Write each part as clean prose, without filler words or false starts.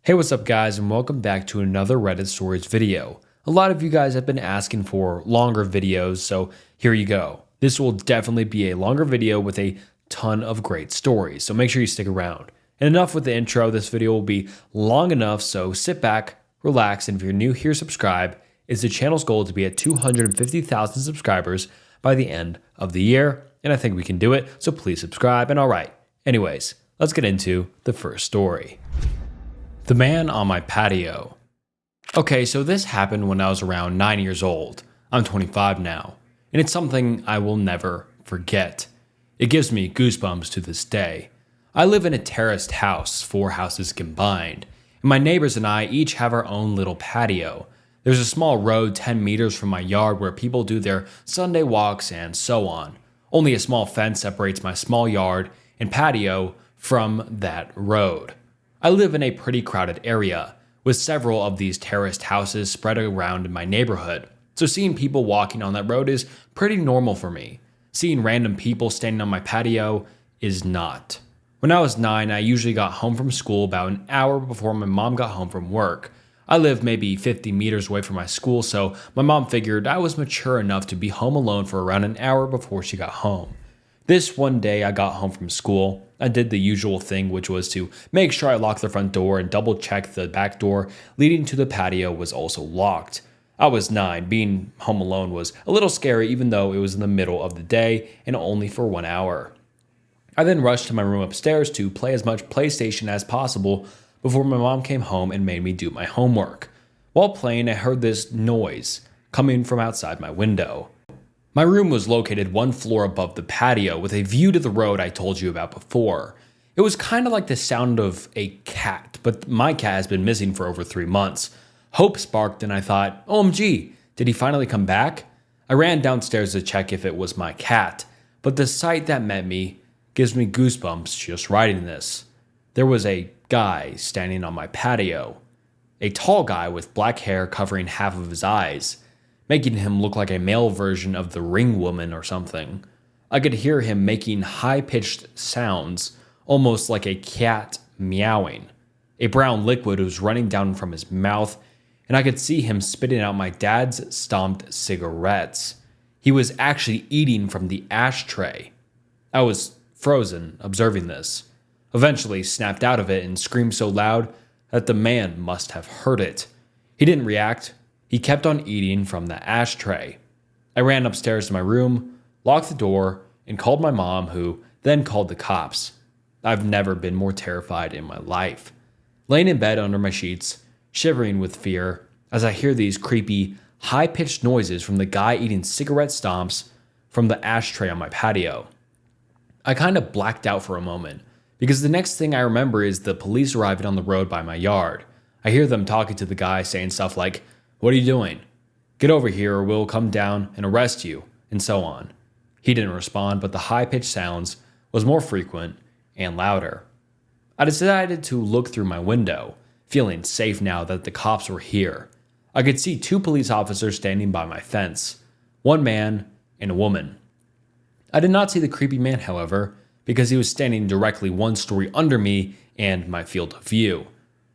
Hey, what's up guys, and welcome back to another Reddit Stories video. A lot of you guys have been asking for longer videos, so here you go. This will definitely be a longer video with a ton of great stories, so make sure you stick around. And enough with the intro, this video will be long enough, so sit back, relax, and if you're new here, subscribe. It's the channel's goal to be at 250,000 subscribers by the end of the year, and I think we can do it, so please subscribe. And alright, anyways, let's get into the first story. The man on my patio. Okay, so this happened when I was around 9 years old. I'm 25 now, and it's something I will never forget. It gives me goosebumps to this day. I live in a terraced house, 4 houses combined, and my neighbors and I each have our own little patio. There's a small road 10 meters from my yard where people do their Sunday walks and so on. Only a small fence separates my small yard and patio from that road. I live in a pretty crowded area, with several of these terraced houses spread around in my neighborhood, so seeing people walking on that road is pretty normal for me. Seeing random people standing on my patio is not. When I was 9, I usually got home from school about an hour before my mom got home from work. I live maybe 50 meters away from my school, so my mom figured I was mature enough to be home alone for around an hour before she got home. This one day I got home from school. I did the usual thing, which was to make sure I locked the front door and double check the back door leading to the patio was also locked. I was 9. Being home alone was a little scary even though it was in the middle of the day and only for 1 hour. I then rushed to my room upstairs to play as much PlayStation as possible before my mom came home and made me do my homework. While playing, I heard this noise coming from outside my window. My room was located 1 floor above the patio with a view to the road I told you about before. It was kind of like the sound of a cat, but my cat has been missing for over 3 months. Hope sparked and I thought, OMG, did he finally come back? I ran downstairs to check if it was my cat, but the sight that met me gives me goosebumps just writing this. There was a guy standing on my patio, a tall guy with black hair covering half of his eyes, making him look like a male version of the Ring Woman or something. I could hear him making high-pitched sounds, almost like a cat meowing. A brown liquid was running down from his mouth, and I could see him spitting out my dad's stomped cigarettes. He was actually eating from the ashtray. I was frozen, observing this. Eventually snapped out of it and screamed so loud that the man must have heard it. He didn't react. He kept on eating from the ashtray. I ran upstairs to my room, locked the door, and called my mom, who then called the cops. I've never been more terrified in my life. Laying in bed under my sheets, shivering with fear, as I hear these creepy, high-pitched noises from the guy eating cigarette stomps from the ashtray on my patio. I kind of blacked out for a moment, because the next thing I remember is the police arriving on the road by my yard. I hear them talking to the guy, saying stuff like, "What are you doing? Get over here or we'll come down and arrest you," and so on. He didn't respond, but the high-pitched sounds was more frequent and louder. I decided to look through my window, feeling safe now that the cops were here. I could see 2 police officers standing by my fence, 1 man and a woman. I did not see the creepy man, however, because he was standing directly 1 story under me and my field of view.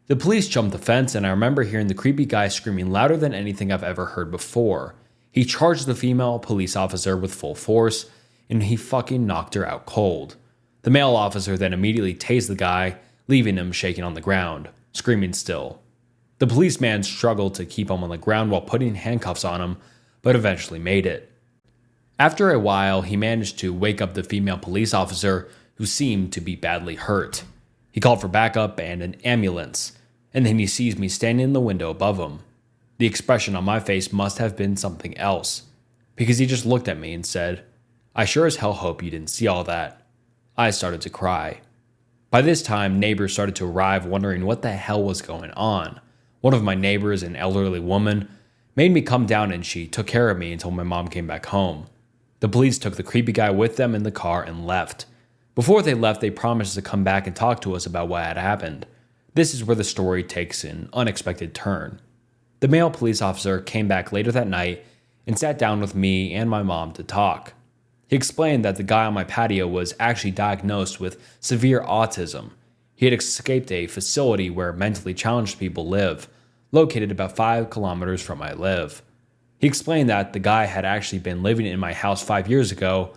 The police jumped the fence, and I remember hearing the creepy guy screaming louder than anything I've ever heard before. He charged the female police officer with full force, and he fucking knocked her out cold. The male officer then immediately tased the guy, leaving him shaking on the ground, screaming still. The policeman struggled to keep him on the ground while putting handcuffs on him, but eventually made it. After a while, he managed to wake up the female police officer, who seemed to be badly hurt. He called for backup and an ambulance, and then he sees me standing in the window above him. The expression on my face must have been something else, because he just looked at me and said, "I sure as hell hope you didn't see all that." I started to cry. By this time, neighbors started to arrive wondering what the hell was going on. One of my neighbors, an elderly woman, made me come down and she took care of me until my mom came back home. The police took the creepy guy with them in the car and left. Before they left, they promised to come back and talk to us about what had happened. This is where the story takes an unexpected turn. The male police officer came back later that night and sat down with me and my mom to talk. He explained that the guy on my patio was actually diagnosed with severe autism. He He had escaped a facility where mentally challenged people live, located about 5 kilometers from where I live. He explained that the guy had actually been living in my house 5 years ago,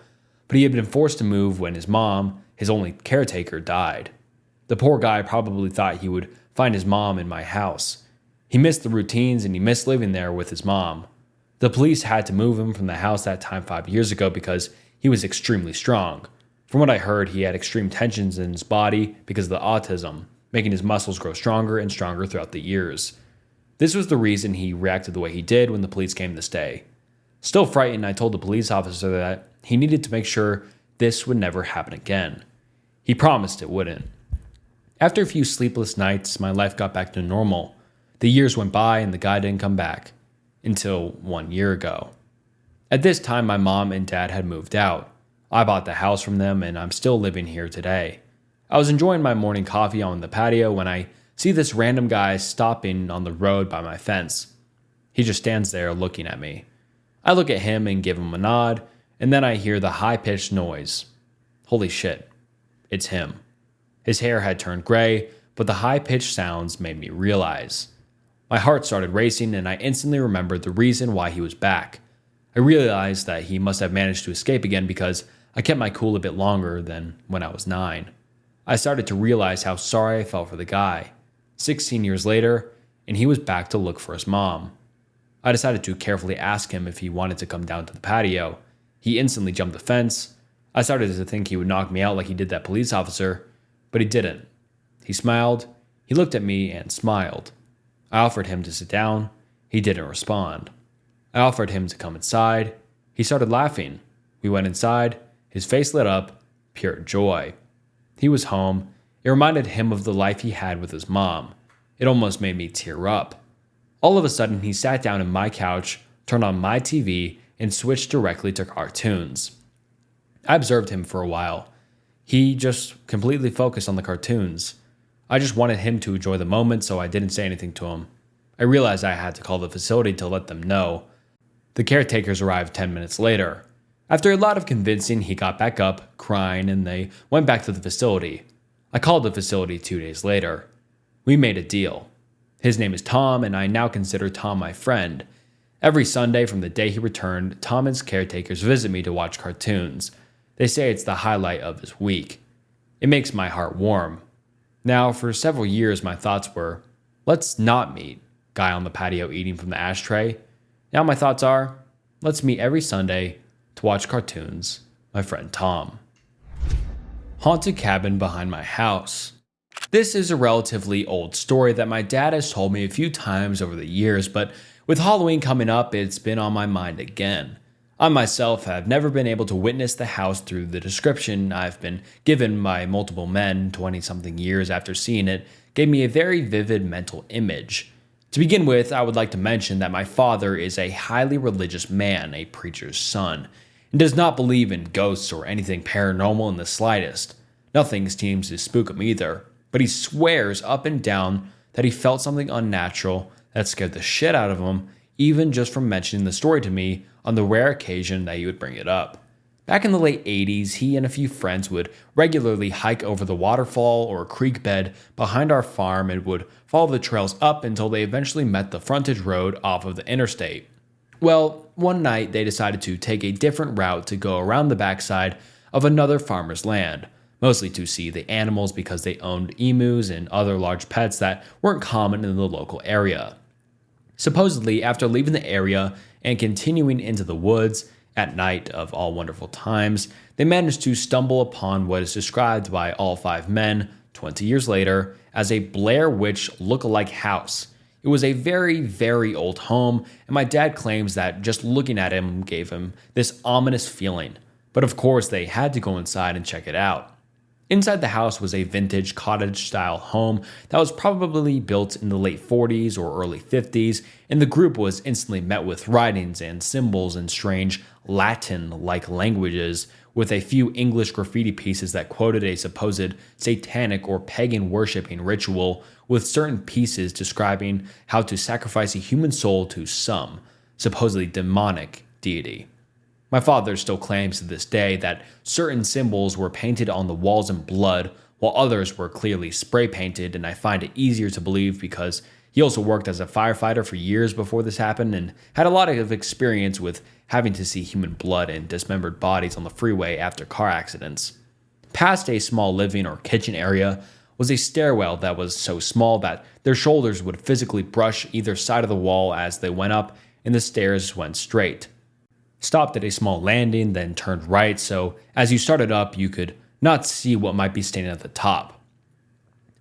but he had been forced to move when his mom, his only caretaker, died. The poor guy probably thought he would find his mom in my house. He missed the routines and he missed living there with his mom. The police had to move him from the house that time 5 years ago because he was extremely strong. From what I heard, he had extreme tensions in his body because of the autism, making his muscles grow stronger and stronger throughout the years. This was the reason he reacted the way he did when the police came to stay. Still frightened, I told the police officer that he needed to make sure this would never happen again. He promised it wouldn't. After a few sleepless nights, my life got back to normal. The years went by and the guy didn't come back. Until 1 year ago. At this time, my mom and dad had moved out. I bought the house from them and I'm still living here today. I was enjoying my morning coffee on the patio when I see this random guy stopping on the road by my fence. He just stands there looking at me. I look at him and give him a nod, and then I hear the high-pitched noise. Holy shit, it's him. His hair had turned gray, but the high-pitched sounds made me realize. My heart started racing and I instantly remembered the reason why he was back. I realized that he must have managed to escape again because I kept my cool a bit longer than when I was 9. I started to realize how sorry I felt for the guy. 16 years later, and he was back to look for his mom. I decided to carefully ask him if he wanted to come down to the patio. He instantly jumped the fence. I started to think he would knock me out like he did that police officer, but he didn't. He smiled, he looked at me and smiled. I offered him to sit down. He didn't respond. I offered him to come inside. He started laughing. We went inside. His face lit up, pure joy. He was home. It reminded him of the life he had with his mom. It almost made me tear up. All of a sudden, he sat down on my couch, turned on my TV, and switched directly to cartoons. I observed him for a while. He just completely focused on the cartoons. I just wanted him to enjoy the moment, so I didn't say anything to him. I realized I had to call the facility to let them know. The caretakers arrived 10 minutes later. After a lot of convincing, he got back up, crying, and they went back to the facility. I called the facility 2 days later. We made a deal. His name is Tom, and I now consider Tom my friend. Every Sunday from the day he returned, Tom and his caretakers visit me to watch cartoons. They say it's the highlight of his week. It makes my heart warm. Now, for several years, my thoughts were, let's not meet, guy on the patio eating from the ashtray. Now my thoughts are, let's meet every Sunday to watch cartoons, my friend Tom. Haunted cabin behind my house. This is a relatively old story that my dad has told me a few times over the years, but with Halloween coming up, it's been on my mind again. I myself have never been able to witness the house through the description I've been given by multiple men 20-something years after seeing it gave me a very vivid mental image. To begin with, I would like to mention that my father is a highly religious man, a preacher's son, and does not believe in ghosts or anything paranormal in the slightest. Nothing seems to spook him either, but he swears up and down that he felt something unnatural that scared the shit out of him, even just from mentioning the story to me on the rare occasion that he would bring it up. Back in the late 80s, he and a few friends would regularly hike over the waterfall or creek bed behind our farm and would follow the trails up until they eventually met the frontage road off of the interstate. Well, one night they decided to take a different route to go around the backside of another farmer's land, mostly to see the animals because they owned emus and other large pets that weren't common in the local area. Supposedly, after leaving the area and continuing into the woods, at night of all wonderful times, they managed to stumble upon what is described by all 5 men 20 years later as a Blair Witch look-alike house. It was a very, very old home, and my dad claims that just looking at him gave him this ominous feeling. But of course, they had to go inside and check it out. Inside the house was a vintage cottage-style home that was probably built in the late 40s or early 50s, and the group was instantly met with writings and symbols in strange Latin-like languages, with a few English graffiti pieces that quoted a supposed satanic or pagan worshipping ritual, with certain pieces describing how to sacrifice a human soul to some, supposedly demonic deity. My father still claims to this day that certain symbols were painted on the walls in blood, while others were clearly spray painted, and I find it easier to believe because he also worked as a firefighter for years before this happened and had a lot of experience with having to see human blood and dismembered bodies on the freeway after car accidents. Past a small living or kitchen area was a stairwell that was so small that their shoulders would physically brush either side of the wall as they went up, and the stairs went straight. Stopped at a small landing, then turned right, so as you started up, you could not see what might be standing at the top.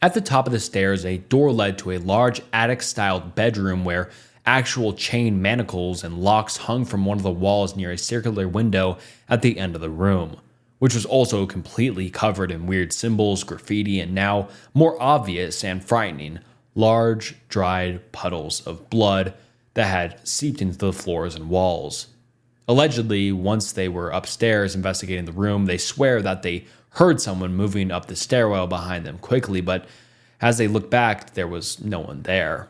At the top of the stairs, a door led to a large attic-styled bedroom where actual chain manacles and locks hung from one of the walls near a circular window at the end of the room, which was also completely covered in weird symbols, graffiti, and now more obvious and frightening, large, dried puddles of blood that had seeped into the floors and walls. Allegedly, once they were upstairs investigating the room, they swear that they heard someone moving up the stairwell behind them quickly, but as they looked back, there was no one there.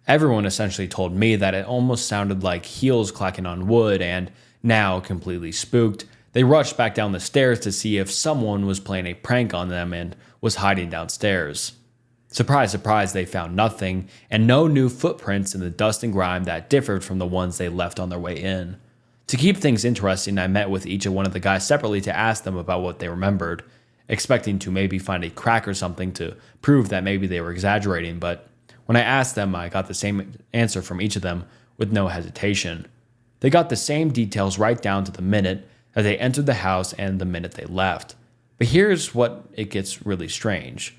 Everyone essentially told me that it almost sounded like heels clacking on wood, and now completely spooked, they rushed back down the stairs to see if someone was playing a prank on them and was hiding downstairs. Surprise, surprise, they found nothing, and no new footprints in the dust and grime that differed from the ones they left on their way in. To keep things interesting, I met with each of one of the guys separately to ask them about what they remembered, expecting to maybe find a crack or something to prove that maybe they were exaggerating, but when I asked them, I got the same answer from each of them with no hesitation. They got the same details right down to the minute that they entered the house and the minute they left. But here's what it gets really strange.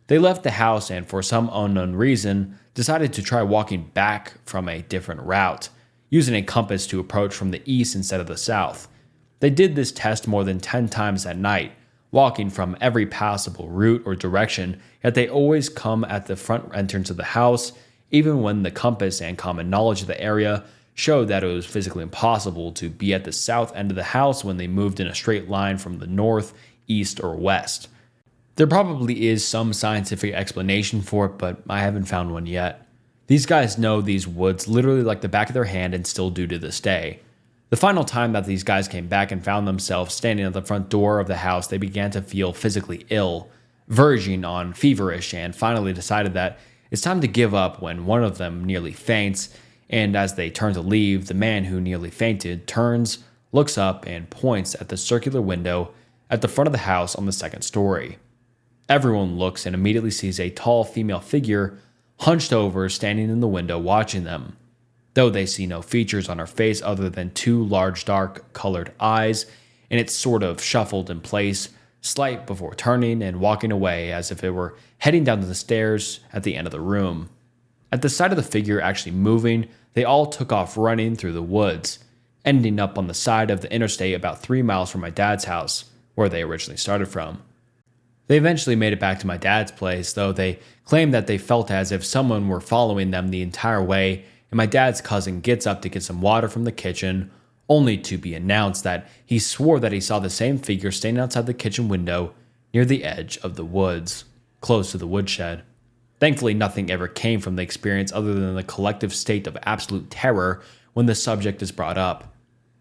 They left the house and for some unknown reason decided to try walking back from a different route, using a compass to approach from the east instead of the south. They did this test more than 10 times at night, walking from every possible route or direction, yet they always come at the front entrance of the house, even when the compass and common knowledge of the area showed that it was physically impossible to be at the south end of the house when they moved in a straight line from the north, east, or west. There probably is some scientific explanation for it, but I haven't found one yet. These guys know these woods literally like the back of their hand and still do to this day. The final time that these guys came back and found themselves standing at the front door of the house, they began to feel physically ill, verging on feverish, and finally decided that it's time to give up when one of them nearly faints, and as they turn to leave, the man who nearly fainted turns, looks up, and points at the circular window at the front of the house on the second story. Everyone looks and immediately sees a tall female figure hunched over, standing in the window watching them, though they see no features on her face other than two large dark colored eyes, and it's sort of shuffled in place, slight before turning and walking away as if it were heading down the stairs at the end of the room. At the sight of the figure actually moving, they all took off running through the woods, ending up on the side of the interstate about 3 miles from my dad's house, where they originally started from. They eventually made it back to my dad's place, though they claimed that they felt as if someone were following them the entire way, and my dad's cousin gets up to get some water from the kitchen, only to be announced that he swore that he saw the same figure standing outside the kitchen window near the edge of the woods, close to the woodshed. Thankfully, nothing ever came from the experience other than the collective state of absolute terror when the subject is brought up.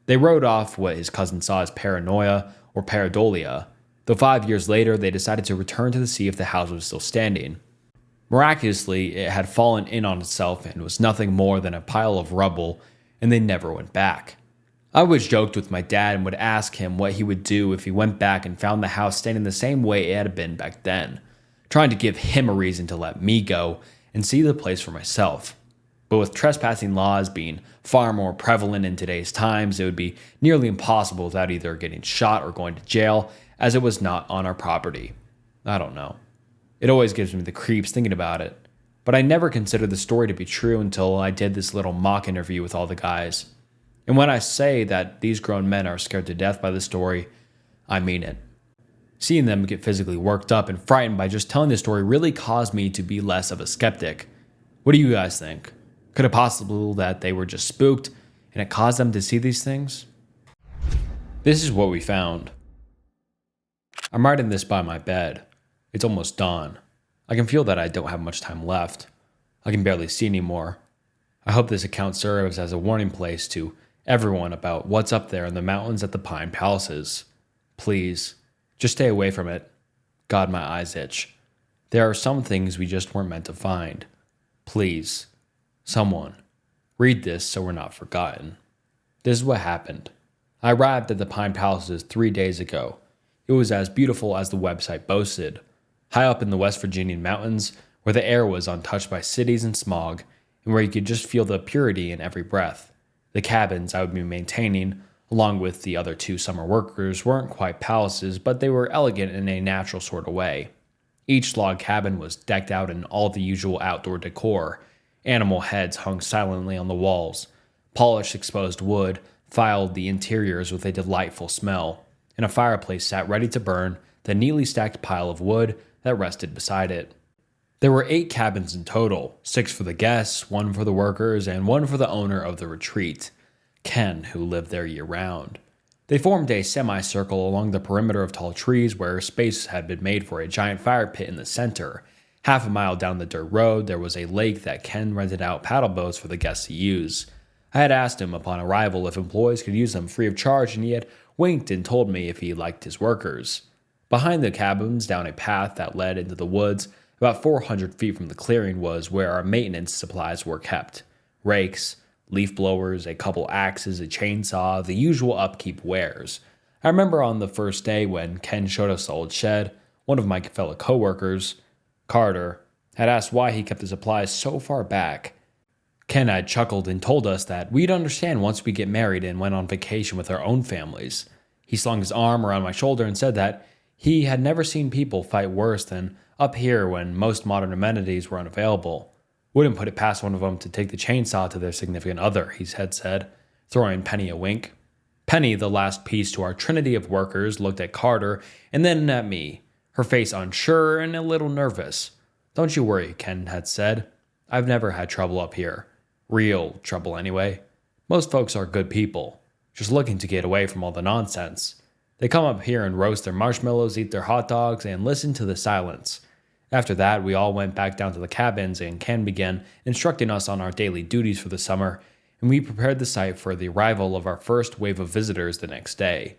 They wrote off what his cousin saw as paranoia or pareidolia, though 5 years later they decided to return to see if the house was still standing. Miraculously, it had fallen in on itself and was nothing more than a pile of rubble, and they never went back. I always joked with my dad and would ask him what he would do if he went back and found the house standing the same way it had been back then, trying to give him a reason to let me go and see the place for myself. But with trespassing laws being far more prevalent in today's times, it would be nearly impossible without either getting shot or going to jail, as it was not on our property. I don't know. It always gives me the creeps thinking about it. But I never considered the story to be true until I did this little mock interview with all the guys. And when I say that these grown men are scared to death by the story, I mean it. Seeing them get physically worked up and frightened by just telling the story really caused me to be less of a skeptic. What do you guys think? Could it possible that they were just spooked and it caused them to see these things? This is what we found. I'm writing this by my bed. It's almost dawn. I can feel that I don't have much time left. I can barely see anymore. I hope this account serves as a warning place to everyone about what's up there in the mountains at the Pine Palaces. Please, just stay away from it. God, my eyes itch. There are some things we just weren't meant to find. Please, someone, read this so we're not forgotten. This is what happened. I arrived at the Pine Palaces 3 days ago. It was as beautiful as the website boasted. High up in the West Virginian mountains, where the air was untouched by cities and smog, and where you could just feel the purity in every breath. The cabins I would be maintaining, along with the other 2 summer workers, weren't quite palaces, but they were elegant in a natural sort of way. Each log cabin was decked out in all the usual outdoor decor. Animal heads hung silently on the walls. Polished exposed wood filed the interiors with a delightful smell, and a fireplace sat ready to burn the neatly stacked pile of wood that rested beside it. There were 8 cabins in total, 6 for the guests, 1 for the workers, and 1 for the owner of the retreat, Ken, who lived there year-round. They formed a semicircle along the perimeter of tall trees where space had been made for a giant fire pit in the center. Half a mile down the dirt road, there was a lake that Ken rented out paddle boats for the guests to use. I had asked him upon arrival if employees could use them free of charge, and he had winked and told me if he liked his workers. Behind the cabins, down a path that led into the woods, about 400 feet from the clearing, was where our maintenance supplies were kept. Rakes, leaf blowers, a couple axes, a chainsaw, the usual upkeep wares. I remember on the first day when Ken showed us the old shed, one of my fellow coworkers, Carter, had asked why he kept the supplies so far back. Ken had chuckled and told us that we'd understand once we get married and went on vacation with our own families. He slung his arm around my shoulder and said that he had never seen people fight worse than up here when most modern amenities were unavailable. Wouldn't put it past one of them to take the chainsaw to their significant other, he had said, throwing Penny a wink. Penny, the last piece to our trinity of workers, looked at Carter and then at me, her face unsure and a little nervous. Don't you worry, Ken had said. I've never had trouble up here. Real trouble, anyway. Most folks are good people, just looking to get away from all the nonsense. They come up here and roast their marshmallows, eat their hot dogs, and listen to the silence. After that, we all went back down to the cabins, and Ken began instructing us on our daily duties for the summer, and we prepared the site for the arrival of our first wave of visitors the next day.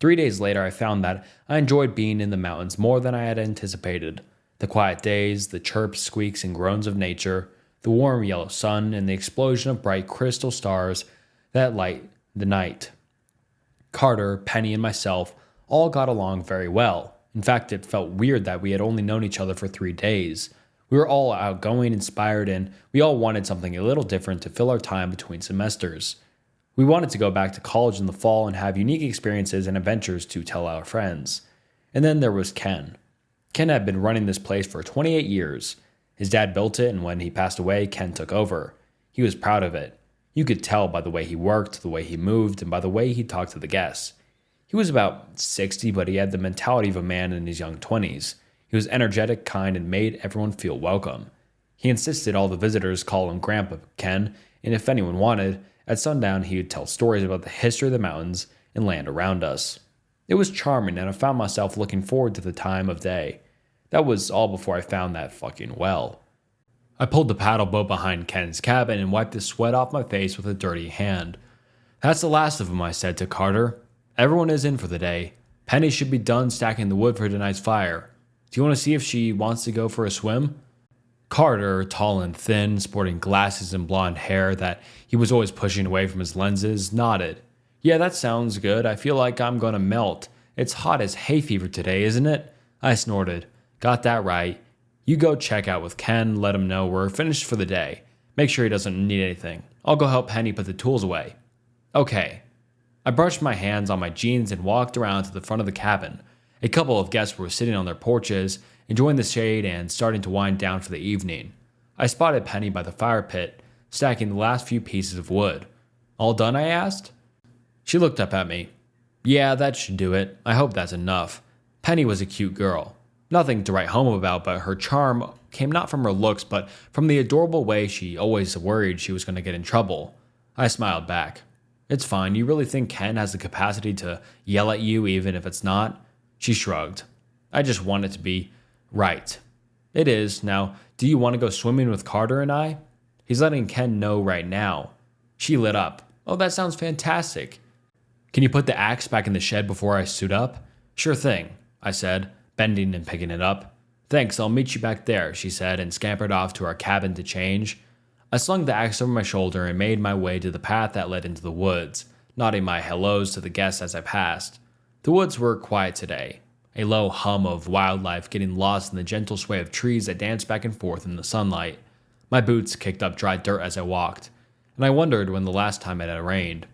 3 days later, I found that I enjoyed being in the mountains more than I had anticipated. The quiet days, the chirps, squeaks, and groans of nature, the warm yellow sun, and the explosion of bright crystal stars that light the night. Carter, Penny, and myself all got along very well. In fact, it felt weird that we had only known each other for 3 days. We were all outgoing, inspired, and we all wanted something a little different to fill our time between semesters. We wanted to go back to college in the fall and have unique experiences and adventures to tell our friends. And then there was Ken. Ken had been running this place for 28 years. His dad built it, and when he passed away, Ken took over. He was proud of it. You could tell by the way he worked, the way he moved, and by the way he talked to the guests. He was about 60, but he had the mentality of a man in his young 20s. He was energetic, kind, and made everyone feel welcome. He insisted all the visitors call him Grandpa Ken, and if anyone wanted, at sundown he would tell stories about the history of the mountains and land around us. It was charming, and I found myself looking forward to the time of day. That was all before I found that fucking well. I pulled the paddle boat behind Ken's cabin and wiped the sweat off my face with a dirty hand. That's the last of them, I said to Carter. Everyone is in for the day. Penny should be done stacking the wood for tonight's fire. Do you want to see if she wants to go for a swim? Carter, tall and thin, sporting glasses and blonde hair that he was always pushing away from his lenses, nodded. Yeah, that sounds good. I feel like I'm going to melt. It's hot as hay fever today, isn't it? I snorted. Got that right. You go check out with Ken, let him know we're finished for the day. Make sure he doesn't need anything. I'll go help Penny put the tools away. Okay. I brushed my hands on my jeans and walked around to the front of the cabin. A couple of guests were sitting on their porches, enjoying the shade and starting to wind down for the evening. I spotted Penny by the fire pit, stacking the last few pieces of wood. All done, I asked? She looked up at me. Yeah, that should do it. I hope that's enough. Penny was a cute girl. Nothing to write home about, but her charm came not from her looks, but from the adorable way she always worried she was going to get in trouble. I smiled back. It's fine. You really think Ken has the capacity to yell at you even if it's not? She shrugged. I just want it to be right. It is. Now, do you want to go swimming with Carter and I? He's letting Ken know right now. She lit up. Oh, that sounds fantastic. Can you put the axe back in the shed before I suit up? Sure thing, I said, bending and picking it up. "Thanks, I'll meet you back there," she said, and scampered off to our cabin to change. I slung the axe over my shoulder and made my way to the path that led into the woods, nodding my hellos to the guests as I passed. The woods were quiet today, a low hum of wildlife getting lost in the gentle sway of trees that danced back and forth in the sunlight. My boots kicked up dry dirt as I walked, and I wondered when the last time it had rained.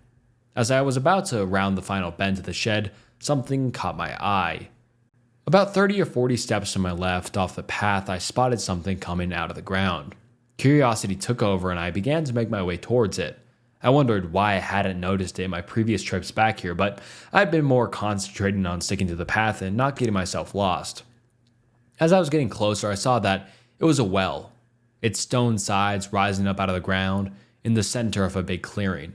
As I was about to round the final bend to the shed, something caught my eye. About 30 or 40 steps to my left off the path, I spotted something coming out of the ground. Curiosity took over and I began to make my way towards it. I wondered why I hadn't noticed it in my previous trips back here, but I'd been more concentrating on sticking to the path and not getting myself lost. As I was getting closer, I saw that it was a well, its stone sides rising up out of the ground in the center of a big clearing.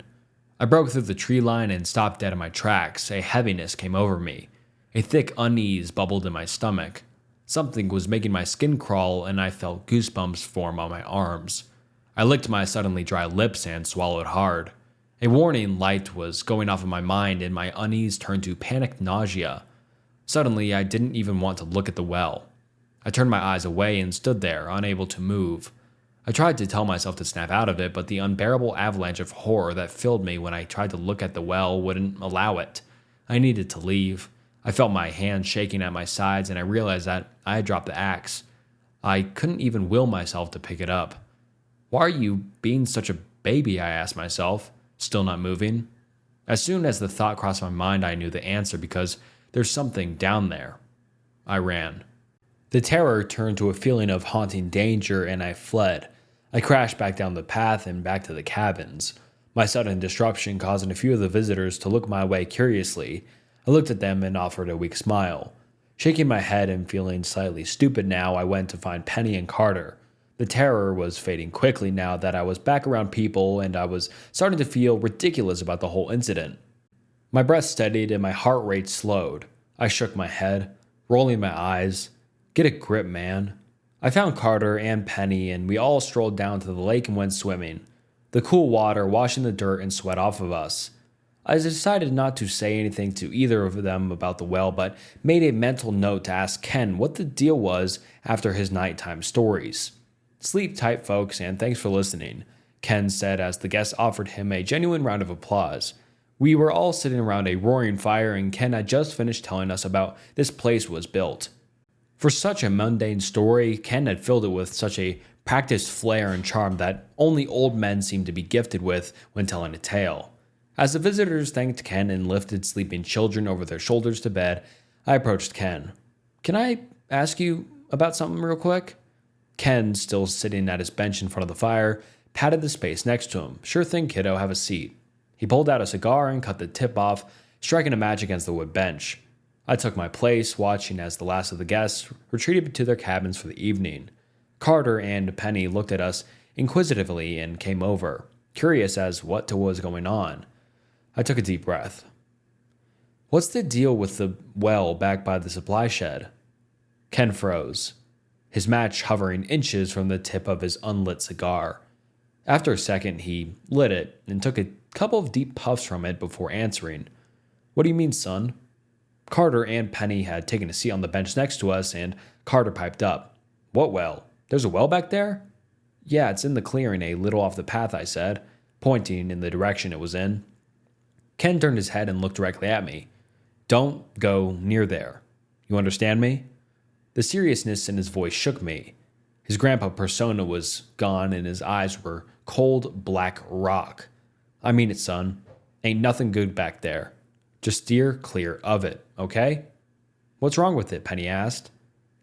I broke through the tree line and stopped dead in my tracks. A heaviness came over me. A thick unease bubbled in my stomach. Something was making my skin crawl and I felt goosebumps form on my arms. I licked my suddenly dry lips and swallowed hard. A warning light was going off in my mind and my unease turned to panicked nausea. Suddenly, I didn't even want to look at the well. I turned my eyes away and stood there, unable to move. I tried to tell myself to snap out of it, but the unbearable avalanche of horror that filled me when I tried to look at the well wouldn't allow it. I needed to leave. I felt my hands shaking at my sides and I realized that I had dropped the axe. I couldn't even will myself to pick it up. "Why are you being such a baby?" I asked myself, still not moving. As soon as the thought crossed my mind, I knew the answer because there's something down there. I ran. The terror turned to a feeling of haunting danger and I fled. I crashed back down the path and back to the cabins. My sudden disruption causing a few of the visitors to look my way curiously. I looked at them and offered a weak smile. Shaking my head and feeling slightly stupid now, I went to find Penny and Carter. The terror was fading quickly now that I was back around people and I was starting to feel ridiculous about the whole incident. My breath steadied and my heart rate slowed. I shook my head, rolling my eyes. "Get a grip, man." I found Carter and Penny and we all strolled down to the lake and went swimming, the cool water washing the dirt and sweat off of us. I decided not to say anything to either of them about the well, but made a mental note to ask Ken what the deal was after his nighttime stories. "Sleep tight, folks, and thanks for listening," Ken said as the guests offered him a genuine round of applause. We were all sitting around a roaring fire and Ken had just finished telling us about this place was built. For such a mundane story, Ken had filled it with such a practiced flair and charm that only old men seem to be gifted with when telling a tale. As the visitors thanked Ken and lifted sleeping children over their shoulders to bed, I approached Ken. "Can I ask you about something real quick?" Ken, still sitting at his bench in front of the fire, patted the space next to him. "Sure thing, kiddo, have a seat." He pulled out a cigar and cut the tip off, striking a match against the wood bench. I took my place, watching as the last of the guests retreated to their cabins for the evening. Carter and Penny looked at us inquisitively and came over, curious as what was going on. I took a deep breath. "What's the deal with the well back by the supply shed?" Ken froze, his match hovering inches from the tip of his unlit cigar. After a second, he lit it and took a couple of deep puffs from it before answering. "What do you mean, son?" Carter and Penny had taken a seat on the bench next to us, and Carter piped up. "What well? There's a well back there?" "Yeah, it's in the clearing a little off the path," I said, pointing in the direction it was in. Ken turned his head and looked directly at me. "Don't go near there. You understand me?" The seriousness in his voice shook me. His grandpa persona was gone and his eyes were cold black rock. "I mean it, son. Ain't nothing good back there. Just steer clear of it, okay?" "What's wrong with it?" Penny asked.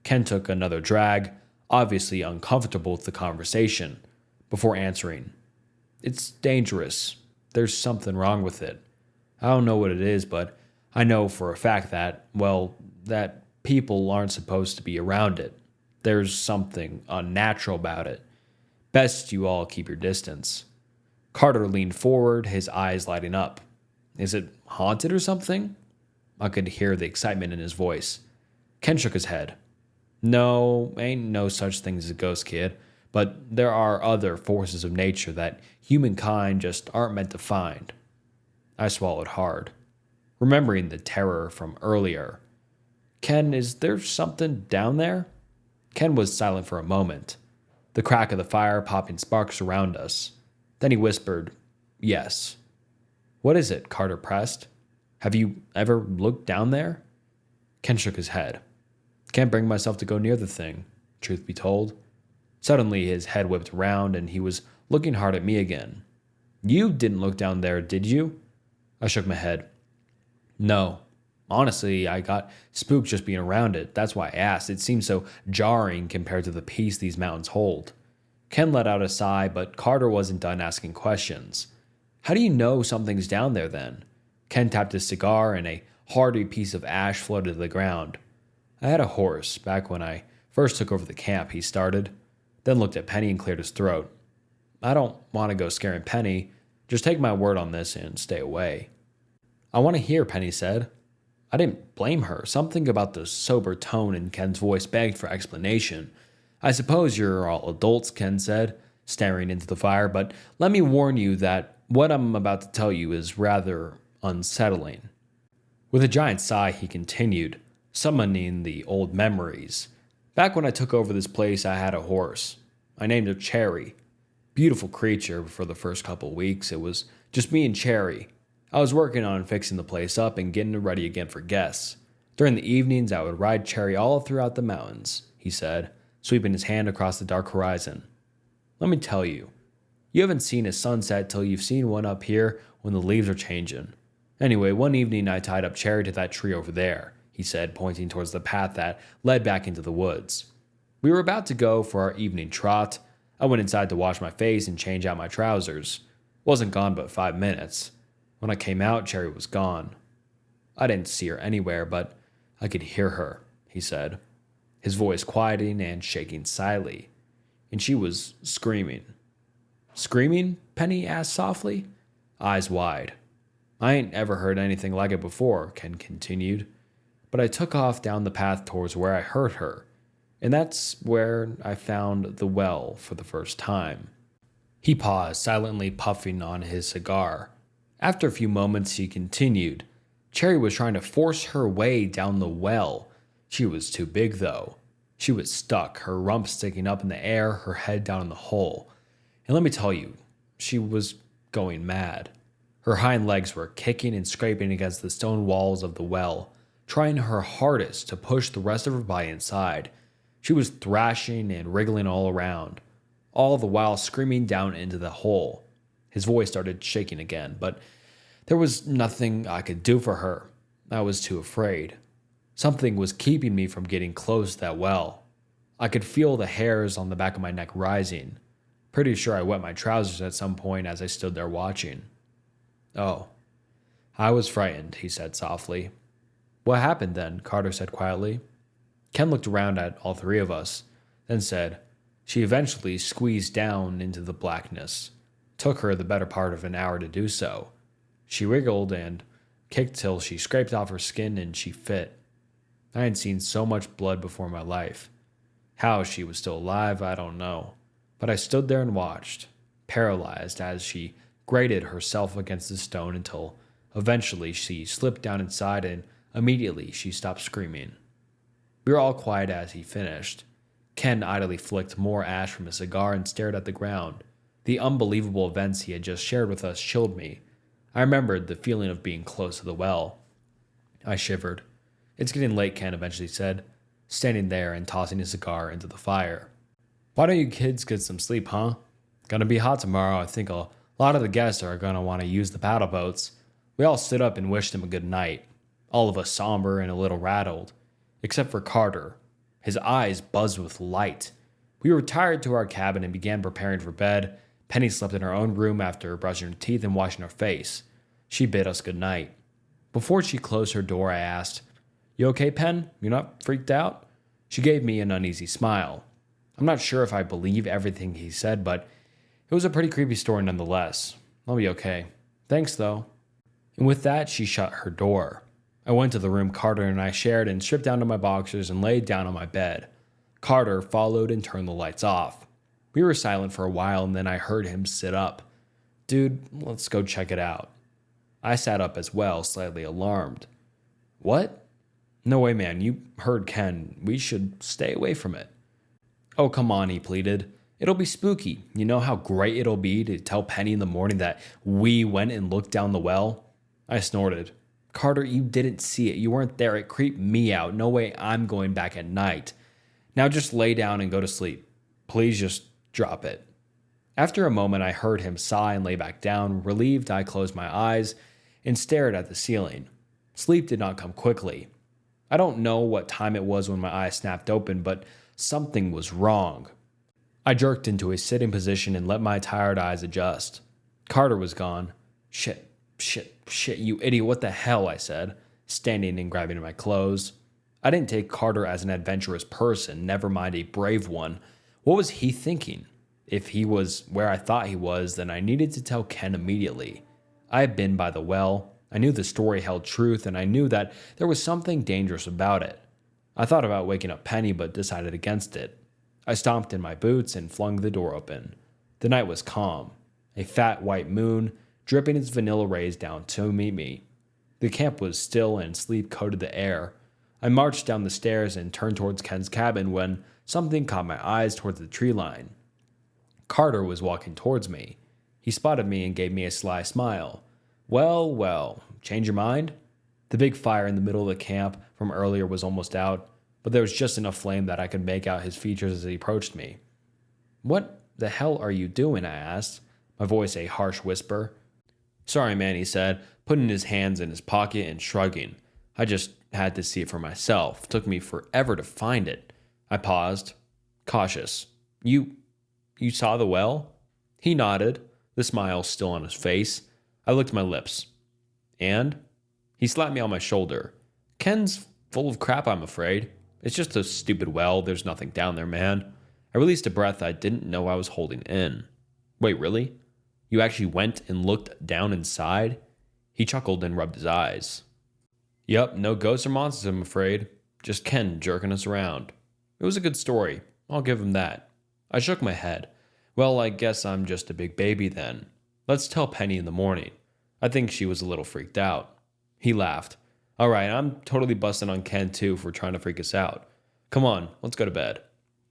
Ken took another drag, obviously uncomfortable with the conversation, before answering. "It's dangerous. There's something wrong with it. I don't know what it is, but I know for a fact that, well, that people aren't supposed to be around it. There's something unnatural about it. Best you all keep your distance." Carter leaned forward, his eyes lighting up. "Is it haunted or something?" I could hear the excitement in his voice. Ken shook his head. "No, ain't no such thing as a ghost, kid, but there are other forces of nature that humankind just aren't meant to find." I swallowed hard, remembering the terror from earlier. Ken, is there something down there? Ken was silent for a moment, the crack of the fire popping sparks around us. Then he whispered, "Yes." "What is it?" Carter pressed. "Have you ever looked down there?" Ken shook his head. "Can't bring myself to go near the thing, truth be told." Suddenly his head whipped around and he was looking hard at me again. "You didn't look down there, did you?" I shook my head. "No. Honestly, I got spooked just being around it. That's why I asked. It seems so jarring compared to the peace these mountains hold." Ken let out a sigh, but Carter wasn't done asking questions. "How do you know something's down there then?" Ken tapped his cigar and a hearty piece of ash floated to the ground. "I had a horse back when I first took over the camp," he started, then looked at Penny and cleared his throat. "I don't want to go scaring Penny. Just take my word on this and stay away." "I want to hear," Penny said. I didn't blame her. Something about the sober tone in Ken's voice begged for explanation. "I suppose you're all adults," Ken said, staring into the fire, "but let me warn you that what I'm about to tell you is rather unsettling." With a giant sigh, he continued, summoning the old memories. "Back when I took over this place, I had a horse. I named her Cherry. Beautiful creature. For the first couple weeks, it was just me and Cherry. I was working on fixing the place up and getting it ready again for guests. During the evenings, I would ride Cherry all throughout the mountains," he said, sweeping his hand across the dark horizon. "Let me tell you, you haven't seen a sunset till you've seen one up here when the leaves are changing. Anyway, one evening I tied up Cherry to that tree over there," he said, pointing towards the path that led back into the woods. "We were about to go for our evening trot. I went inside to wash my face and change out my trousers. Wasn't gone but 5 minutes. When I came out, Cherry was gone. I didn't see her anywhere, but I could hear her," he said, his voice quieting and shaking slightly. "And she was screaming." "Screaming?" Penny asked softly, eyes wide. "I ain't ever heard anything like it before," Ken continued, "but I took off down the path towards where I heard her, and that's where I found the well for the first time." He paused, silently puffing on his cigar. After a few moments, he continued. "Cherry was trying to force her way down the well. She was too big, though. She was stuck, her rump sticking up in the air, her head down in the hole. And let me tell you, she was going mad. Her hind legs were kicking and scraping against the stone walls of the well, trying her hardest to push the rest of her body inside. She was thrashing and wriggling all around, all the while screaming down into the hole." His voice started shaking again, but there was nothing I could do for her. I was too afraid. Something was keeping me from getting close to that well. I could feel the hairs on the back of my neck rising. Pretty sure I wet my trousers at some point as I stood there watching. "Oh, I was frightened," he said softly. "What happened then?" Carter said quietly. Ken looked around at all three of us, then said, "She eventually squeezed down into the blackness. Took her the better part of an hour to do so. She wriggled and kicked till she scraped off her skin and she fit. I hadn't seen so much blood before in my life. How she was still alive, I don't know. But I stood there and watched, paralyzed as she grated herself against the stone until eventually she slipped down inside and immediately she stopped screaming." We were all quiet as he finished. Ken idly flicked more ash from his cigar and stared at the ground. The unbelievable events he had just shared with us chilled me. I remembered the feeling of being close to the well. I shivered. "It's getting late," Ken eventually said, standing there and tossing his cigar into the fire. "Why don't you kids get some sleep, huh? Gonna be hot tomorrow. I think a lot of the guests are gonna want to use the paddle boats." We all stood up and wished him a good night, all of us somber and a little rattled, except for Carter. His eyes buzzed with light. We retired to our cabin and began preparing for bed. Penny slept in her own room after brushing her teeth and washing her face. She bid us good night. Before she closed her door, I asked, "You okay, Pen? You're not freaked out?" She gave me an uneasy smile. I'm not sure if I believe everything he said, but it was a pretty creepy story nonetheless. "I'll be okay. Thanks, though." And with that, she shut her door. I went to the room Carter and I shared and stripped down to my boxers and laid down on my bed. Carter followed and turned the lights off. We were silent for a while and then I heard him sit up. "Dude, let's go check it out." I sat up as well, slightly alarmed. "What?" No way, man. You heard Ken. We should stay away from it. Oh, come on, he pleaded. It'll be spooky. You know how great it'll be to tell Penny in the morning that we went and looked down the well? I snorted. Carter, you didn't see it. You weren't there. It creeped me out. No way I'm going back at night. Now just lay down and go to sleep. Please just drop it. After a moment, I heard him sigh and lay back down. Relieved, I closed my eyes and stared at the ceiling. Sleep did not come quickly. I don't know what time it was when my eyes snapped open, but something was wrong. I jerked into a sitting position and let my tired eyes adjust. Carter was gone. Shit, you idiot, what the hell, I said, standing and grabbing my clothes. I didn't take Carter as an adventurous person, never mind a brave one. What was he thinking? If he was where I thought he was, then I needed to tell Ken immediately. I had been by the well. I knew the story held truth, and I knew that there was something dangerous about it. I thought about waking up Penny, but decided against it. I stomped in my boots and flung the door open. The night was calm. A fat white moon, dripping its vanilla rays down to meet me. The camp was still and sleep coated the air. I marched down the stairs and turned towards Ken's cabin when something caught my eyes towards the tree line. Carter was walking towards me. He spotted me and gave me a sly smile. Well, change your mind? The big fire in the middle of the camp from earlier was almost out, but there was just enough flame that I could make out his features as he approached me. What the hell are you doing? I asked, my voice a harsh whisper. Sorry, man, he said, putting his hands in his pocket and shrugging. I just had to see it for myself. It took me forever to find it. I paused, cautious. You saw the well? He nodded, the smile still on his face. I licked my lips. And? He slapped me on my shoulder. Ken's full of crap, I'm afraid. It's just a stupid well. There's nothing down there, man. I released a breath I didn't know I was holding in. Wait, really? You actually went and looked down inside? He chuckled and rubbed his eyes. Yup, no ghosts or monsters, I'm afraid. Just Ken jerking us around. It was a good story. I'll give him that. I shook my head. Well, I guess I'm just a big baby then. Let's tell Penny in the morning. I think she was a little freaked out. He laughed. All right, I'm totally busting on Ken too for trying to freak us out. Come on, let's go to bed.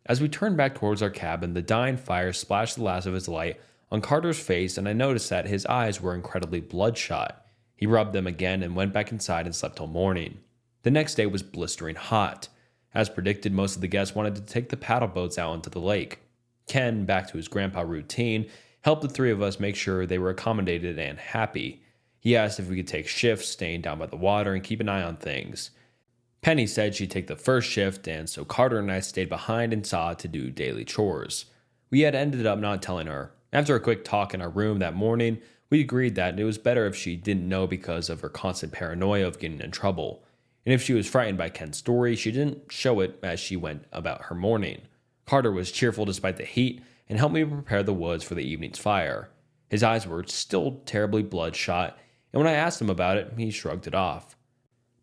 As we turned back towards our cabin, the dying fire splashed the last of its light on Carter's face, and I noticed that his eyes were incredibly bloodshot. He rubbed them again and went back inside and slept till morning. The next day was blistering hot. As predicted, most of the guests wanted to take the paddle boats out into the lake. Ken, back to his grandpa routine, helped the three of us make sure they were accommodated and happy. He asked if we could take shifts, staying down by the water and keep an eye on things. Penny said she'd take the first shift, and so Carter and I stayed behind and saw to do daily chores. We had ended up not telling her. After a quick talk in our room that morning, we agreed that it was better if she didn't know because of her constant paranoia of getting in trouble. And if she was frightened by Ken's story, she didn't show it as she went about her morning. Carter was cheerful despite the heat and helped me prepare the woods for the evening's fire. His eyes were still terribly bloodshot, and when I asked him about it, he shrugged it off.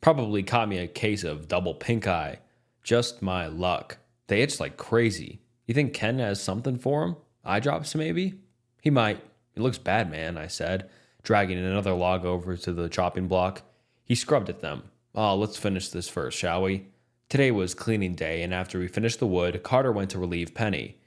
Probably caught me a case of double pink eye. Just my luck. They itch like crazy. You think Ken has something for him? Eye drops, maybe? He might. It looks bad, man, I said, dragging another log over to the chopping block. He scrubbed at them. Oh, let's finish this first, shall we? Today was cleaning day, and after we finished the wood, Carter went to relieve Penny.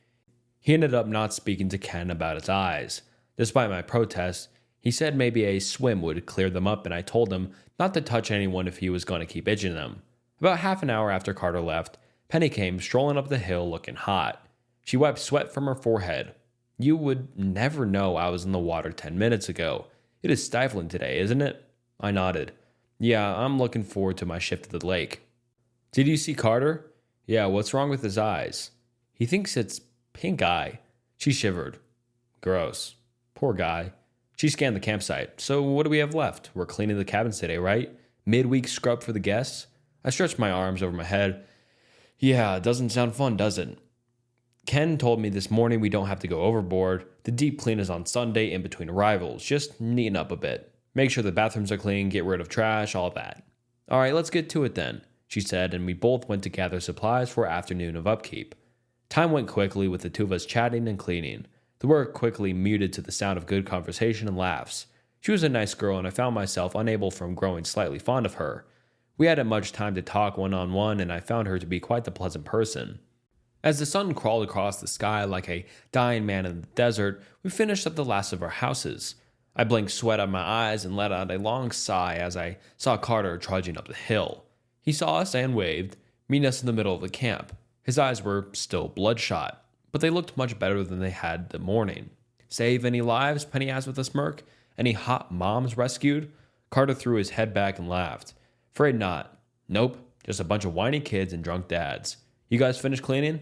He ended up not speaking to Ken about his eyes. Despite my protest, he said maybe a swim would clear them up, and I told him not to touch anyone if he was going to keep itching them. About half an hour after Carter left, Penny came strolling up the hill looking hot. She wiped sweat from her forehead. You would never know I was in the water 10 minutes ago. It is stifling today, isn't it? I nodded. Yeah, I'm looking forward to my shift at the lake. Did you see Carter? Yeah, what's wrong with his eyes? He thinks it's pink eye. She shivered. Gross. Poor guy. She scanned the campsite. So what do we have left? We're cleaning the cabins today, right? Midweek scrub for the guests? I stretched my arms over my head. Yeah, it doesn't sound fun, does it? Ken told me this morning we don't have to go overboard. The deep clean is on Sunday in between arrivals. Just neaten up a bit. Make sure the bathrooms are clean, get rid of trash, all that. All right, let's get to it then, she said, and we both went to gather supplies for afternoon of upkeep. Time went quickly with the two of us chatting and cleaning. The work quickly muted to the sound of good conversation and laughs. She was a nice girl, and I found myself unable from growing slightly fond of her. We hadn't much time to talk one-on-one, and I found her to be quite the pleasant person. As the sun crawled across the sky like a dying man in the desert, we finished up the last of our houses. I blinked sweat out of my eyes and let out a long sigh as I saw Carter trudging up the hill. He saw us and waved, meeting us in the middle of the camp. His eyes were still bloodshot, but they looked much better than they had the morning. "Save any lives?" Penny asked with a smirk. "Any hot moms rescued?" Carter threw his head back and laughed. "Afraid not. Nope, just a bunch of whiny kids and drunk dads. You guys finished cleaning?"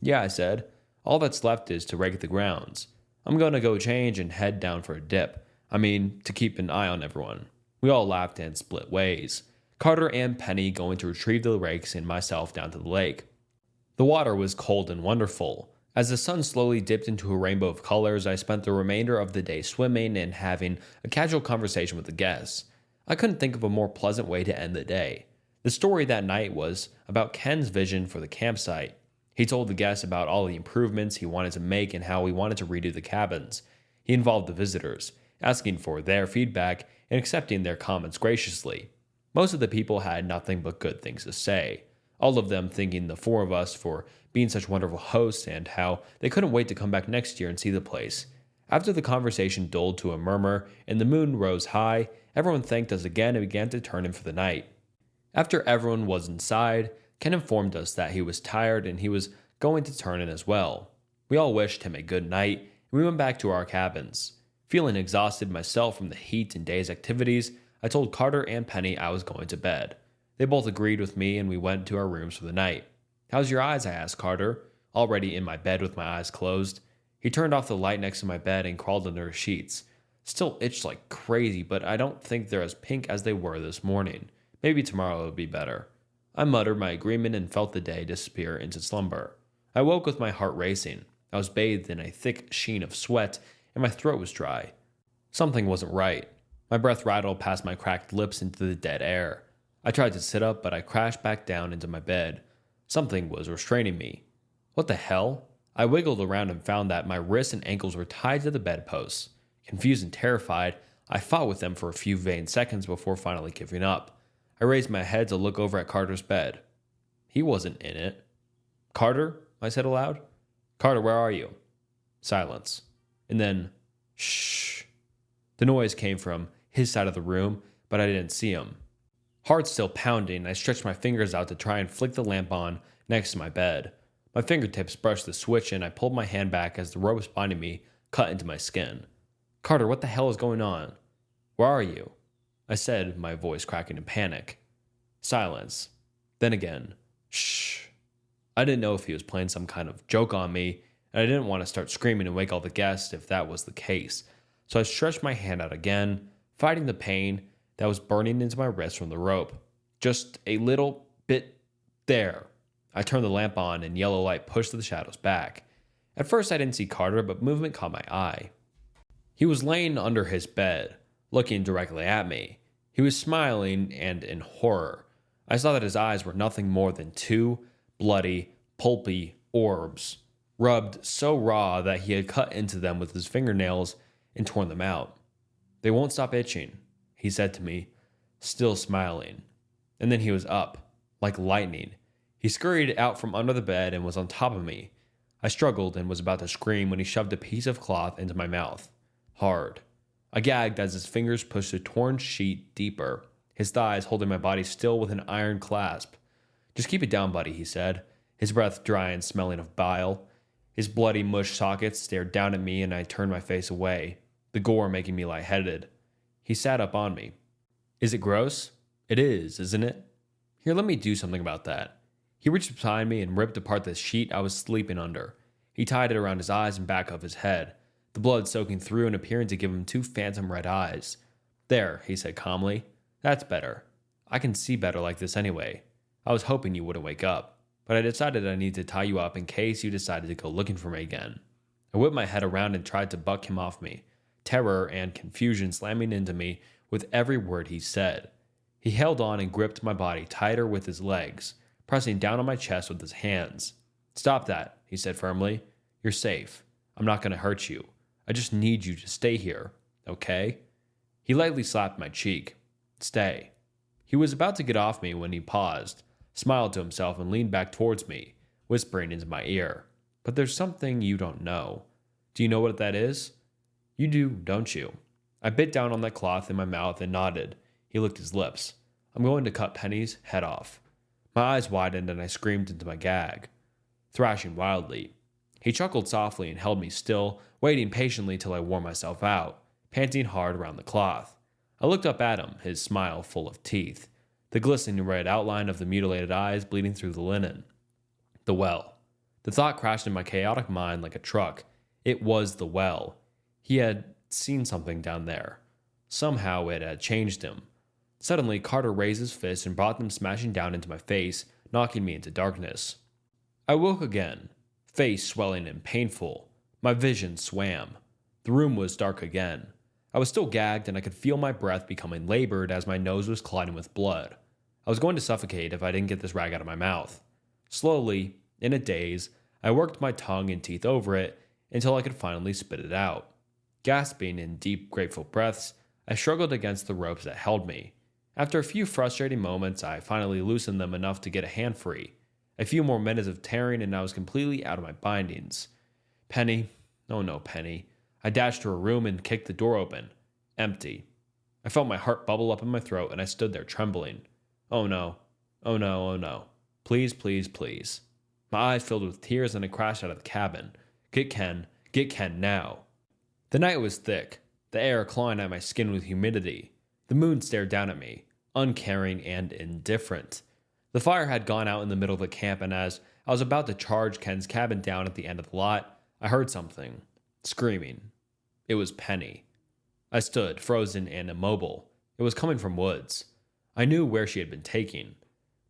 "Yeah," I said. "All that's left is to rake the grounds. I'm going to go change and head down for a dip. To keep an eye on everyone." We all laughed and split ways. Carter and Penny going to retrieve the rakes and myself down to the lake. The water was cold and wonderful. As the sun slowly dipped into a rainbow of colors, I spent the remainder of the day swimming and having a casual conversation with the guests. I couldn't think of a more pleasant way to end the day. The story that night was about Ken's vision for the campsite. He told the guests about all the improvements he wanted to make and how he wanted to redo the cabins. He involved the visitors, asking for their feedback and accepting their comments graciously. Most of the people had nothing but good things to say, all of them thanking the four of us for being such wonderful hosts and how they couldn't wait to come back next year and see the place. After the conversation dulled to a murmur and the moon rose high, everyone thanked us again and began to turn in for the night. After everyone was inside, Ken informed us that he was tired and he was going to turn in as well. We all wished him a good night, and we went back to our cabins. Feeling exhausted myself from the heat and day's activities, I told Carter and Penny I was going to bed. They both agreed with me and we went to our rooms for the night. "How's your eyes?" I asked Carter, already in my bed with my eyes closed. He turned off the light next to my bed and crawled under the sheets. "Still itch like crazy, but I don't think they're as pink as they were this morning. Maybe tomorrow it'll be better." I muttered my agreement and felt the day disappear into slumber. I woke with my heart racing. I was bathed in a thick sheen of sweat and my throat was dry. Something wasn't right. My breath rattled past my cracked lips into the dead air. I tried to sit up, but I crashed back down into my bed. Something was restraining me. What the hell? I wiggled around and found that my wrists and ankles were tied to the bedposts. Confused and terrified, I fought with them for a few vain seconds before finally giving up. I raised my head to look over at Carter's bed. He wasn't in it. "Carter?" I said aloud. "Carter, where are you?" Silence. And then, shh. The noise came from his side of the room, but I didn't see him. Heart still pounding, I stretched my fingers out to try and flick the lamp on next to my bed. My fingertips brushed the switch and I pulled my hand back as the ropes binding me cut into my skin. "Carter, what the hell is going on?" "Where are you?" I said, my voice cracking in panic. Silence. Then again, shh. I didn't know if he was playing some kind of joke on me, and I didn't want to start screaming and wake all the guests if that was the case. So I stretched my hand out again, fighting the pain that was burning into my wrist from the rope. Just a little bit there. I turned the lamp on and yellow light pushed the shadows back. At first I didn't see Carter, but movement caught my eye. He was laying under his bed, looking directly at me. He was smiling and in horror. I saw that his eyes were nothing more than two bloody, pulpy orbs, rubbed so raw that he had cut into them with his fingernails and torn them out. "They won't stop itching," he said to me, still smiling. And then he was up, like lightning. He scurried out from under the bed and was on top of me. I struggled and was about to scream when he shoved a piece of cloth into my mouth. Hard. I gagged as his fingers pushed the torn sheet deeper, his thighs holding my body still with an iron clasp. "Just keep it down, buddy," he said, his breath dry and smelling of bile. His bloody mush sockets stared down at me and I turned my face away, the gore making me lightheaded. He sat up on me. "Is it gross?" "It is, isn't it?" "Here, let me do something about that." He reached behind me and ripped apart the sheet I was sleeping under. He tied it around his eyes and back of his head, the blood soaking through and appearing to give him two phantom red eyes. "There," he said calmly. "That's better. I can see better like this anyway. I was hoping you wouldn't wake up, but I decided I needed to tie you up in case you decided to go looking for me again." I whipped my head around and tried to buck him off me, terror and confusion slamming into me with every word he said. He held on and gripped my body tighter with his legs, pressing down on my chest with his hands. "Stop that," he said firmly. "You're safe. I'm not going to hurt you. I just need you to stay here, okay?" He lightly slapped my cheek. "Stay." He was about to get off me when he paused, smiled to himself, and leaned back towards me, whispering into my ear. But there's something you don't know. Do you know what that is? You do, don't you? I bit down on that cloth in my mouth and nodded. He licked his lips. I'm going to cut Penny's head off. My eyes widened and I screamed into my gag, thrashing wildly. He chuckled softly and held me still, waiting patiently till I wore myself out, panting hard around the cloth. I looked up at him, his smile full of teeth, the glistening red outline of the mutilated eyes bleeding through the linen. The well. The thought crashed in my chaotic mind like a truck. It was the well. He had seen something down there. Somehow it had changed him. Suddenly, Carter raised his fist and brought them smashing down into my face, knocking me into darkness. I woke again, face swelling and painful. My vision swam. The room was dark again. I was still gagged and I could feel my breath becoming labored as my nose was clouding with blood. I was going to suffocate if I didn't get this rag out of my mouth. Slowly, in a daze, I worked my tongue and teeth over it until I could finally spit it out. Gasping in deep, grateful breaths, I struggled against the ropes that held me. After a few frustrating moments, I finally loosened them enough to get a hand free. A few more minutes of tearing and I was completely out of my bindings. Penny. Oh no, Penny. I dashed to her room and kicked the door open. Empty. I felt my heart bubble up in my throat and I stood there trembling. Oh no. Oh no, oh no. Please, please, please. My eyes filled with tears and I crashed out of the cabin. Get Ken now. The night was thick, the air clawing at my skin with humidity. The moon stared down at me, uncaring and indifferent. The fire had gone out in the middle of the camp, and as I was about to charge Ken's cabin down at the end of the lot, I heard something. Screaming. It was Penny. I stood, frozen and immobile. It was coming from Woods. I knew where she had been taken.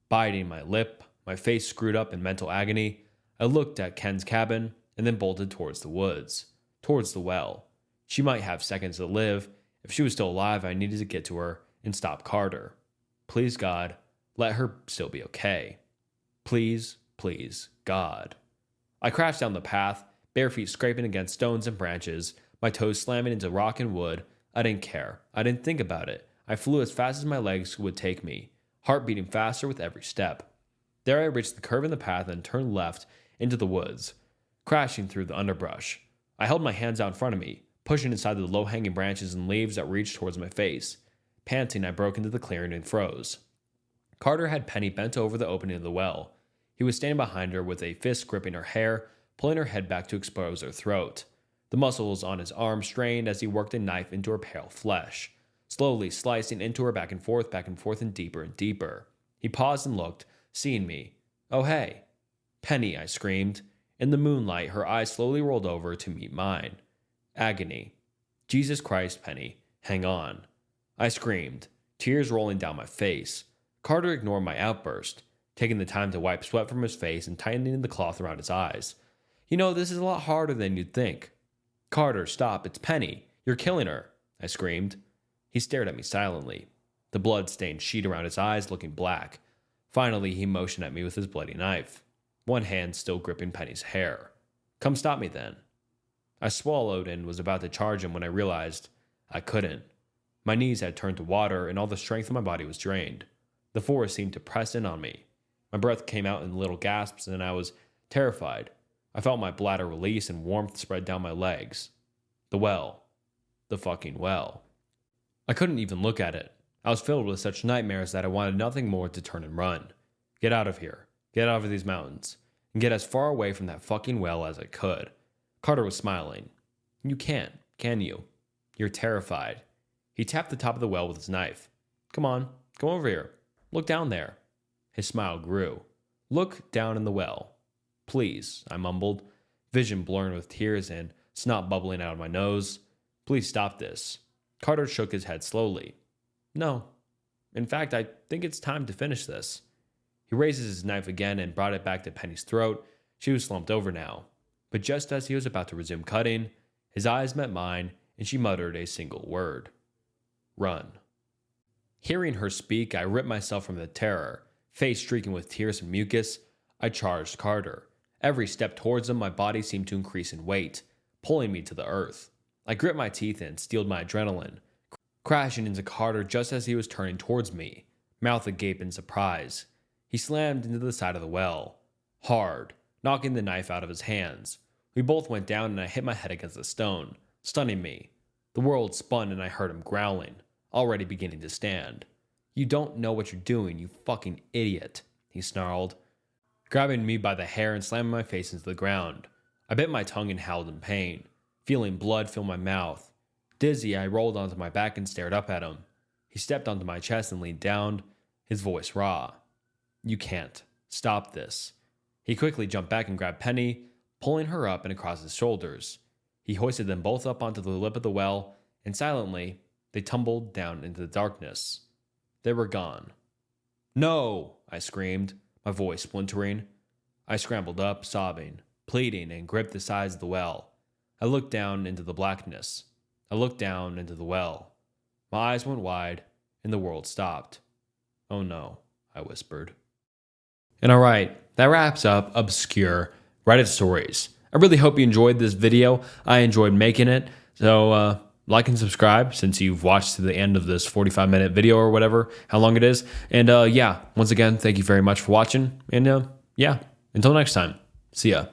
Biting my lip, my face screwed up in mental agony, I looked at Ken's cabin and then bolted towards the woods, towards the well. She might have seconds to live. If she was still alive, I needed to get to her and stop Carter. Please, God, let her still be okay. Please, please, God. I crashed down the path, bare feet scraping against stones and branches, my toes slamming into rock and wood. I didn't care. I didn't think about it. I flew as fast as my legs would take me, heart beating faster with every step. There I reached the curve in the path and turned left into the woods, crashing through the underbrush. I held my hands out in front of me, pushing inside the low-hanging branches and leaves that reached towards my face. Panting, I broke into the clearing and froze. Carter had Penny bent over the opening of the well. He was standing behind her with a fist gripping her hair, pulling her head back to expose her throat. The muscles on his arm strained as he worked a knife into her pale flesh, slowly slicing into her back and forth, and deeper and deeper. He paused and looked, seeing me. Oh, hey. Penny, I screamed. In the moonlight, her eyes slowly rolled over to meet mine. Agony. Jesus Christ, Penny, hang on. I screamed, tears rolling down my face. Carter ignored my outburst, taking the time to wipe sweat from his face and tightening the cloth around his eyes. You know, this is a lot harder than you'd think. Carter, stop, it's Penny. You're killing her, I screamed. He stared at me silently, the blood-stained sheet around his eyes looking black. Finally, he motioned at me with his bloody knife, one hand still gripping Penny's hair. Come stop me then. I swallowed and was about to charge him when I realized I couldn't. My knees had turned to water and all the strength of my body was drained. The forest seemed to press in on me. My breath came out in little gasps and I was terrified. I felt my bladder release and warmth spread down my legs. The well. The fucking well. I couldn't even look at it. I was filled with such nightmares that I wanted nothing more to turn and run. Get out of here. Get out of these mountains. And get as far away from that fucking well as I could. Carter was smiling. You can't, can you? You're terrified. He tapped the top of the well with his knife. Come on, come over here. Look down there. His smile grew. Look down in the well. Please, I mumbled, vision blurring with tears and snot bubbling out of my nose. Please stop this. Carter shook his head slowly. No. In fact, I think it's time to finish this. He raises his knife again and brought it back to Penny's throat. She was slumped over now. But just as he was about to resume cutting, his eyes met mine and she muttered a single word. Run. Hearing her speak, I ripped myself from the terror, face streaking with tears and mucus. I charged Carter. Every step towards him, my body seemed to increase in weight, pulling me to the earth. I grit my teeth and steeled my adrenaline, crashing into Carter just as he was turning towards me. mouth agape in surprise. He slammed into the side of the well, hard, knocking the knife out of his hands. We both went down and I hit my head against the stone, stunning me. The world spun and I heard him growling, already beginning to stand. "You don't know what you're doing, you fucking idiot," he snarled, grabbing me by the hair and slamming my face into the ground. I bit my tongue and howled in pain, feeling blood fill my mouth. Dizzy, I rolled onto my back and stared up at him. He stepped onto my chest and leaned down, his voice raw. "You can't. Stop this." He quickly jumped back and grabbed Penny, pulling her up and across his shoulders. He hoisted them both up onto the lip of the well, and silently, they tumbled down into the darkness. They were gone. "No!" I screamed, my voice splintering. I scrambled up, sobbing, pleading, and gripped the sides of the well. I looked down into the blackness. I looked down into the well. My eyes went wide, and the world stopped. "Oh no," I whispered. And alright, that wraps up Obscure Reddit Stories. I really hope you enjoyed this video. I enjoyed making it. So, like and subscribe since you've watched to the end of this 45-minute video or whatever, how long it is. And yeah, once again, thank you very much for watching. And yeah, until next time, see ya.